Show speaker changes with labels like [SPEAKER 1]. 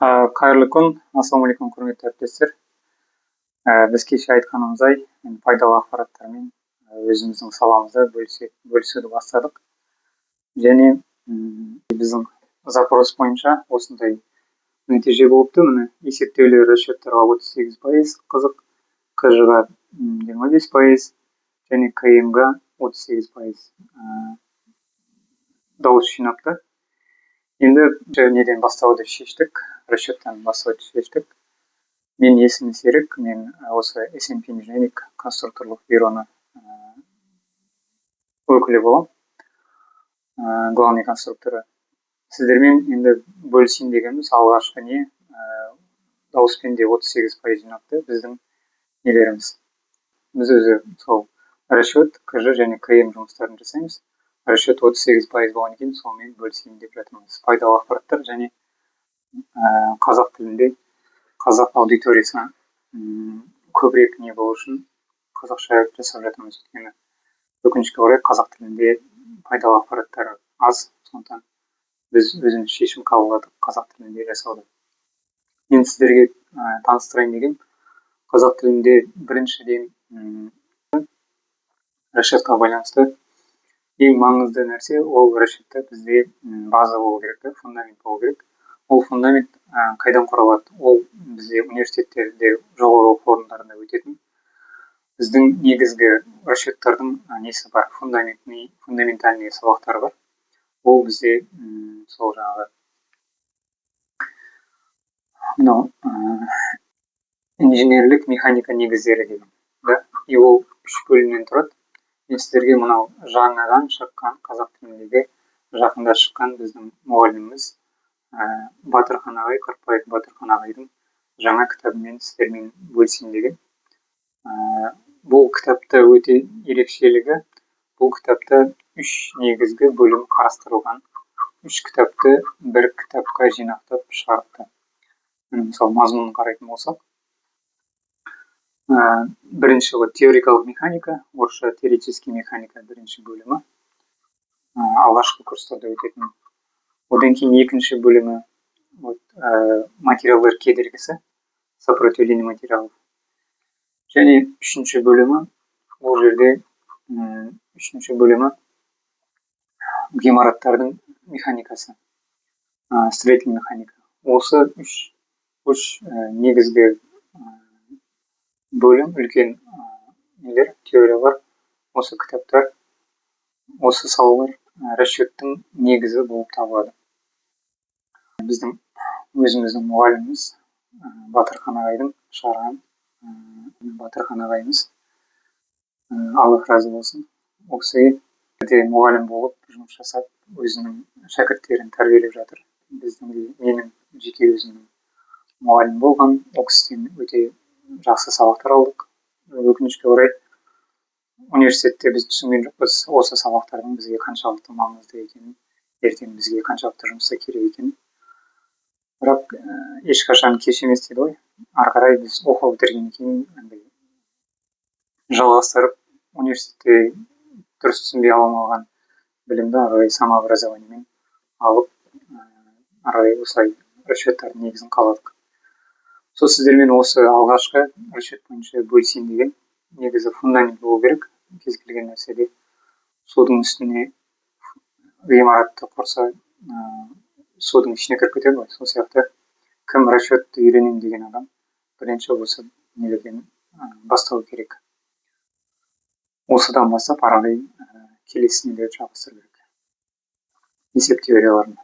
[SPEAKER 1] Кайырлы күн, ассалаумағалейкум құрметті әріптестер. Біз кеше айтқанымыздай, пайдалы ақпараттармен өзіміздің саламызда бөлісуді бастадық. Және біздің запрос бойынша осындай нәтиже болыпты. Міне есептеулер расчеттарға 38% қызық, КЖ-ға 25% және КМ-ға 38% дауыс жинапты. Енді неден бастауды шештік, расчеттан бастауды шештік. Мен есімім Серік, мен осы S&P Inжиниринг конструкторлық бюроны өкілі боламын, главный конструкторы. Сіздермен енді бөлісейін дегеніміз алғашқы не дауыспен де 38% жинапты біздің нелеріміз. Біз өзі сол расчет, КЖ және КМ жұмыстарын жасаймыз. Расчет 38% болған екен, сонымен бөлісейін деп жатырмыз. Пайдалы ақпараттар және қазақ тілінде қазақ аудиториясына көбірек не болу үшін қазақша жасап жатырмыз. Өйткені өкінішке орай қазақ тілінде пайдалы ақпараттар аз, сондықтан біз өзіміз шешім қабылдадық қазақ тілінде жасауды. Мен сіздерге таныстырайын деген қазақ тілінде біріншіден расчетқа байланысты ең маңызды нәрсе ол расчетта бізде база болу керек, фундамент болу керек. Ол фундамент қайдан құралады? Ол бізде университеттерде, жоғары оқу орындарында өтетін біздің негізгі расчеттардың несі бар, фундаментальный сабақтары бар. Ол бізде сол жаңағы мынау инженерлік механика негіздері деген. И ол 3 бөлімнен тұрады. Мен сіздерге мынау жаңадан шыққан қазақ тіліндегі жақында шыққан біздің мұғаліміміз Батырхан ағай, Қырықбаев Батырхан ағайдың жаңа кітабымен сіздермен бөлісейін деген. Бұл кітапта өте ерекшелігі, бұл кітапта 3 негізгі бөлім қарастырылған. 3 кітапты бір кітапқа жинақтап шығарыпты. Мысалы, мазмұнын қарайтын болсақ, бірінші теориялық механика, орысша теоретический механика бірінші бөлімі, алғашқы курстарда өтетін. Одан кейін екінші бөлімі материалдар кедергісі, сопротивление материалов. Және үшінші бөлімі, ол жерде үшінші бөлімі ғимараттардың механикасы, строительный механика. Осы үш негізгі бөлім, үлкен нелер, теориялар, осы кітаптар, осы салалар расчеттің негізі болып табылады. Біздің өзіміздің мұғаліміміз Батырхан ағайдың шығарған Батырхан ағайымыз, Аллах разы болсын. Ол кісі мұғалім болып жұмыс жасап, өзінің шәкірттерін тәрбиелеп жатыр. Менің жеке өзімнің мұғалім болған, ол кісіден өте жақсы сабақтар алдық. Өкінішке орай университетте біз түсінген жоқпыз осы сабақтардың бізге қаншалықты маңызды екенін, ертең бізге қаншалықты жұмыста керек екенін. Бірақ ешқашан кеш емес дейді ғой. Ары қарай біз оқу бітіргеннен кейін жалғастырып, университетте дұрыс түсінбей алмаған білімді ары қарай самообразованиемен алып, ары қарай осылай расчеттардың негізін қаладық. Сол сіздермен осы алғашқы расчет бойынша бөлісейін деген. Негізі фундамент болу керек. Кез келген нәрседе судың үстіне ғимаратты құрса, судың ішіне кіріп кетеді ғой. Сол сияқты кім расчетты үйренем деген адам бірінші осы нелерден бастау керек. Осыдан бастап ары қарай келесі нелерді жалғастыру керек. Есеп теорияларын.